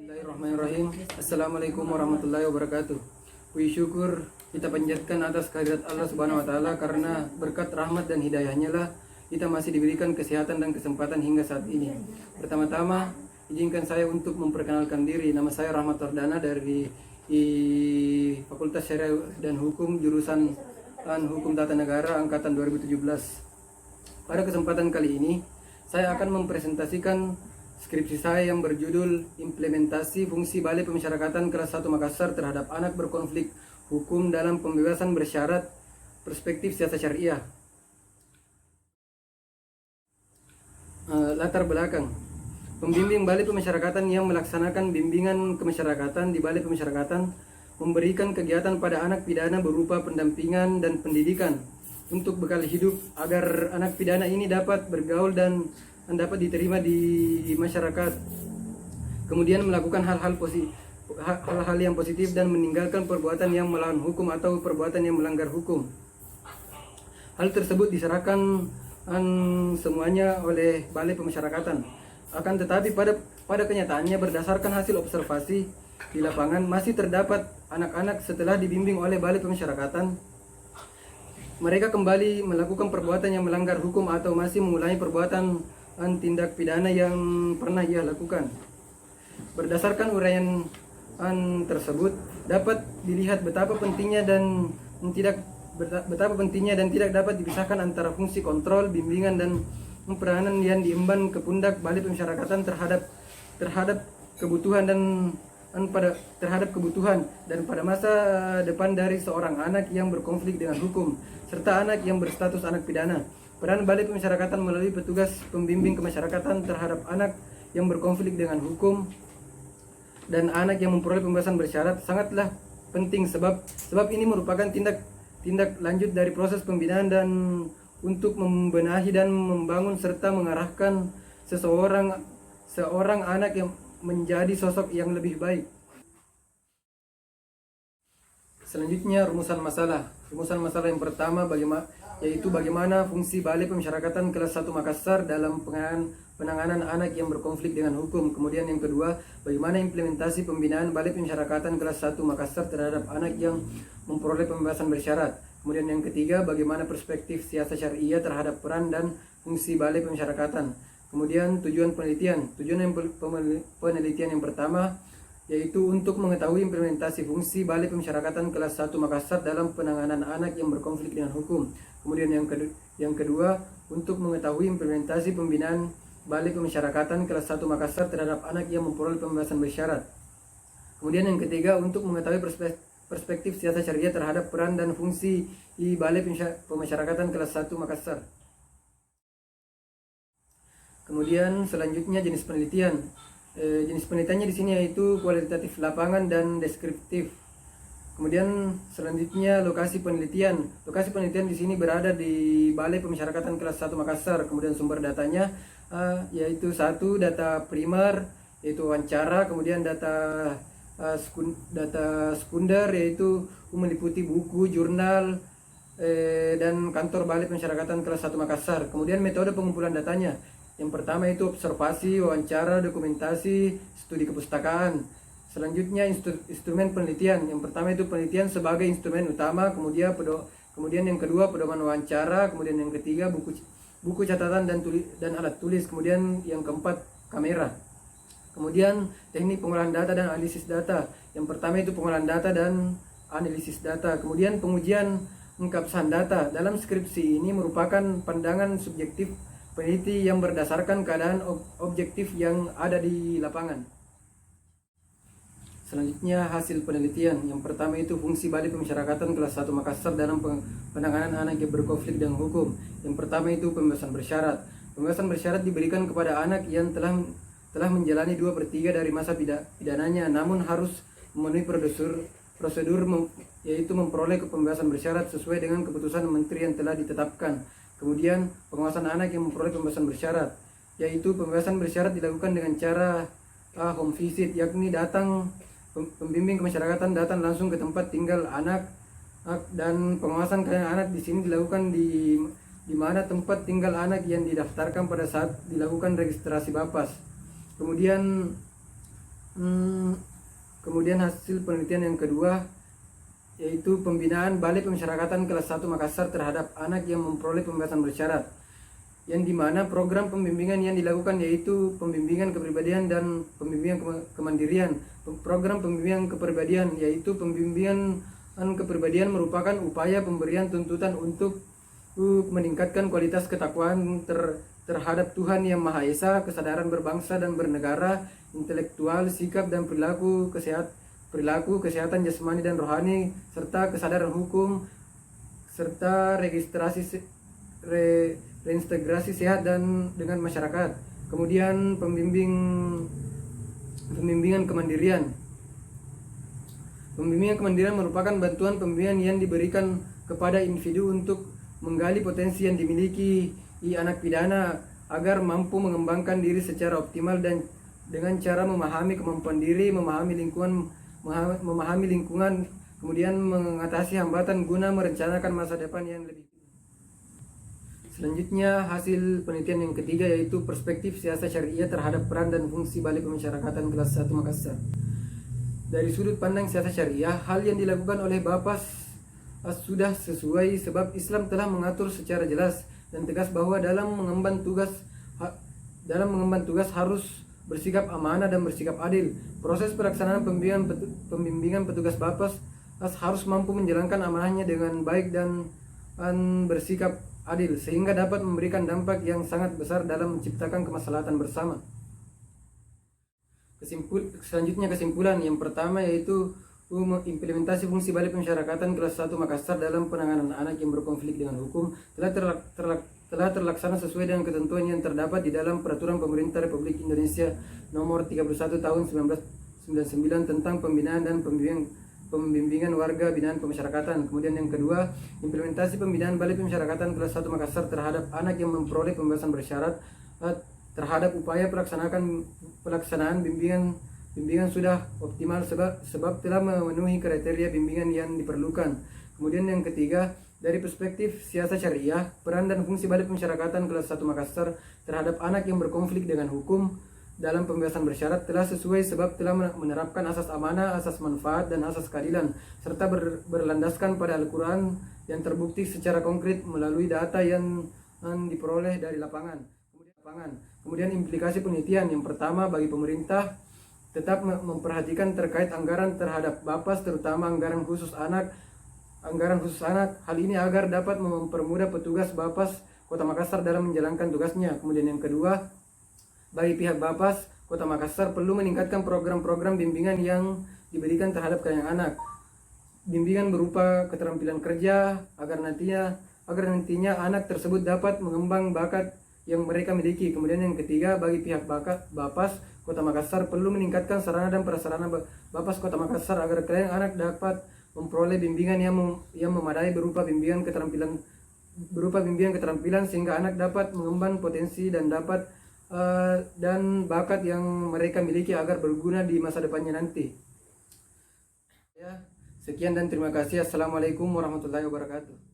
Bismillahirrahmanirrahim. Assalamualaikum warahmatullahi wabarakatuh. Puji syukur kita panjatkan atas kehadirat Allah Subhanahu wa taala, karena berkat rahmat dan hidayahnya lah kita masih diberikan kesehatan dan kesempatan hingga saat ini. Pertama-tama izinkan saya untuk memperkenalkan diri. Nama saya Rahmat Wardana dari Fakultas Syariah dan Hukum, jurusan Hukum Tata Negara angkatan 2017. Pada kesempatan kali ini saya akan mempresentasikan skripsi saya yang berjudul Implementasi Fungsi Balai Pemasyarakatan Kelas 1 Makassar terhadap Anak Berkonflik Hukum dalam Pembebasan Bersyarat Perspektif Siasat Syariah. Latar belakang: pembimbing Balai Pemasyarakatan yang melaksanakan bimbingan kemasyarakatan di Balai Pemasyarakatan memberikan kegiatan pada anak pidana berupa pendampingan dan pendidikan untuk bekal hidup agar anak pidana ini dapat bergaul dan dapat diterima di masyarakat. Kemudian melakukan hal-hal yang positif dan meninggalkan perbuatan yang melawan hukum atau perbuatan yang melanggar hukum. Hal tersebut diserahkan semuanya oleh Balai Pemasyarakatan. Akan tetapi pada kenyataannya, berdasarkan hasil observasi di lapangan, masih terdapat anak-anak setelah dibimbing oleh Balai Pemasyarakatan, mereka kembali melakukan perbuatan yang melanggar hukum atau masih mengulangi perbuatan tindak pidana yang pernah ia lakukan. Berdasarkan uraian tersebut, dapat dilihat betapa pentingnya dan tidak dapat dipisahkan antara fungsi kontrol, bimbingan, dan peranan yang diemban ke pundak Balai Pemasyarakatan terhadap kebutuhan dan pada masa depan dari seorang anak yang berkonflik dengan hukum serta anak yang berstatus anak pidana. Peran Balai Pemasyarakatan melalui petugas pembimbing kemasyarakatan terhadap anak yang berkonflik dengan hukum dan anak yang memperoleh pembebasan bersyarat sangatlah penting, sebab ini merupakan tindak lanjut dari proses pembinaan dan untuk membenahi dan membangun serta mengarahkan seorang anak yang menjadi sosok yang lebih baik. Selanjutnya, rumusan masalah. Rumusan masalah yang pertama yaitu bagaimana fungsi Balai Pemasyarakatan Kelas 1 Makassar dalam penanganan anak yang berkonflik dengan hukum. Kemudian yang kedua, bagaimana implementasi pembinaan Balai Pemasyarakatan Kelas 1 Makassar terhadap anak yang memperoleh pembebasan bersyarat. Kemudian yang ketiga, bagaimana perspektif siasat syariah terhadap peran dan fungsi Balai Pemasyarakatan. Kemudian tujuan penelitian. Penelitian yang pertama yaitu untuk mengetahui implementasi fungsi Balai Pemasyarakatan Kelas 1 Makassar dalam penanganan anak yang berkonflik dengan hukum. Kemudian yang kedua, untuk mengetahui implementasi pembinaan Balai Pemasyarakatan Kelas 1 Makassar terhadap anak yang memperoleh pembebasan bersyarat. Kemudian yang ketiga, untuk mengetahui perspektif siasat syariah terhadap peran dan fungsi di Balai Pemasyarakatan Kelas 1 Makassar. Kemudian selanjutnya jenis penelitian. Jenis penelitiannya di sini yaitu kualitatif lapangan dan deskriptif. Kemudian selanjutnya lokasi penelitian. Lokasi penelitian di sini berada di Balai Pemasyarakatan Kelas 1 Makassar. Kemudian sumber datanya yaitu satu, data primer yaitu wawancara, kemudian data sekunder yaitu meliputi buku, jurnal, dan kantor Balai Pemasyarakatan Kelas 1 Makassar. Kemudian metode pengumpulan datanya. Yang pertama itu observasi, wawancara, dokumentasi, studi kepustakaan. Selanjutnya instrumen penelitian. Yang pertama itu penelitian sebagai instrumen utama, kemudian yang kedua pedoman wawancara, kemudian yang ketiga buku catatan dan alat tulis, kemudian yang keempat kamera. Kemudian teknik pengolahan data dan analisis data. Yang pertama itu pengolahan data dan analisis data. Kemudian pengujian pengkapsahan data. Dalam skripsi ini merupakan pandangan subjektif peneliti yang berdasarkan keadaan objektif yang ada di lapangan. Selanjutnya hasil penelitian. Yang pertama itu fungsi Balai Pemasyarakatan Kelas 1 Makassar dalam penanganan anak yang berkonflik dengan hukum. Yang pertama itu pembebasan bersyarat. Pembebasan bersyarat diberikan kepada anak yang telah menjalani 2/3 dari masa pidananya, namun harus memenuhi prosedur yaitu memperoleh pembebasan bersyarat sesuai dengan keputusan menteri yang telah ditetapkan. Kemudian pengawasan anak yang memperoleh pembebasan bersyarat, yaitu pembebasan bersyarat dilakukan dengan cara home visit, yakni pembimbing kemasyarakatan datang langsung ke tempat tinggal anak, dan pengawasan keadaan anak di sini dilakukan di mana tempat tinggal anak yang didaftarkan pada saat dilakukan registrasi Bapas. Kemudian Kemudian hasil penelitian yang kedua yaitu pembinaan Balai Pemasyarakatan kelas 1 Makassar terhadap anak yang memperoleh pembebasan bersyarat, yang dimana program pembimbingan yang dilakukan yaitu pembimbingan kepribadian dan pembimbingan kemandirian. Program pembimbingan kepribadian yaitu pembimbingan kepribadian merupakan upaya pemberian tuntutan untuk meningkatkan kualitas ketakwaan terhadap Tuhan Yang Maha Esa, kesadaran berbangsa dan bernegara, intelektual, sikap dan perilaku kesehatan jasmani dan rohani, serta kesadaran hukum, serta reintegrasi sehat dan dengan masyarakat. Kemudian pembimbingan kemandirian. Pembimbingan kemandirian merupakan bantuan pembimbingan yang diberikan kepada individu untuk menggali potensi yang dimiliki anak pidana agar mampu mengembangkan diri secara optimal dan dengan cara memahami kemampuan diri, memahami lingkungan, kemudian mengatasi hambatan guna merencanakan masa depan yang lebih. Selanjutnya hasil penelitian yang ketiga yaitu perspektif siasat syariah terhadap peran dan fungsi Balai Pemasyarakatan kelas 1 Makassar. Dari sudut pandang siasat syariah, hal yang dilakukan oleh Bapas sudah sesuai sebab Islam telah mengatur secara jelas dan tegas bahwa dalam mengemban tugas harus bersikap amanah dan bersikap adil. Proses pelaksanaan pembimbingan petugas Bapas harus mampu menjalankan amanahnya dengan baik dan bersikap adil sehingga dapat memberikan dampak yang sangat besar dalam menciptakan kemaslahatan bersama. Selanjutnya kesimpulan yang pertama yaitu implementasi fungsi Balai Pemasyarakatan kelas 1 Makassar dalam penanganan anak yang berkonflik dengan hukum telah terlaksana sesuai dengan ketentuan yang terdapat di dalam Peraturan Pemerintah Republik Indonesia Nomor 31 Tahun 1999 tentang pembinaan dan pembimbingan warga binaan pemasyarakatan. Kemudian yang kedua, implementasi pembinaan Balai Pemasyarakatan kelas 1 Makassar terhadap anak yang memperoleh pembebasan bersyarat terhadap upaya pelaksanaan bimbingan sudah optimal sebab telah memenuhi kriteria bimbingan yang diperlukan. Kemudian yang ketiga, dari perspektif siasat syariah, peran dan fungsi Balai Pemasyarakatan kelas 1 Makassar terhadap anak yang berkonflik dengan hukum dalam pembebasan bersyarat telah sesuai sebab telah menerapkan asas amanah, asas manfaat, dan asas keadilan serta berlandaskan pada Al-Quran yang terbukti secara konkret melalui data yang diperoleh dari lapangan. Kemudian implikasi penelitian yang pertama, bagi pemerintah tetap memperhatikan terkait anggaran terhadap Bapas, terutama anggaran khusus anak. Hal ini agar dapat mempermudah petugas Bapas Kota Makassar dalam menjalankan tugasnya. Kemudian yang kedua, bagi pihak Bapas Kota Makassar perlu meningkatkan program-program bimbingan yang diberikan terhadap anak. Bimbingan berupa keterampilan kerja agar nantinya anak tersebut dapat mengembang bakat yang mereka miliki. Kemudian yang ketiga, bagi pihak Bapas Kota Makassar perlu meningkatkan sarana dan prasarana Bapas Kota Makassar agar anak dapat memperoleh bimbingan yang memadai berupa bimbingan keterampilan sehingga anak dapat mengembang potensi dan bakat yang mereka miliki agar berguna di masa depannya nanti. Ya, sekian dan terima kasih. Assalamualaikum warahmatullahi wabarakatuh.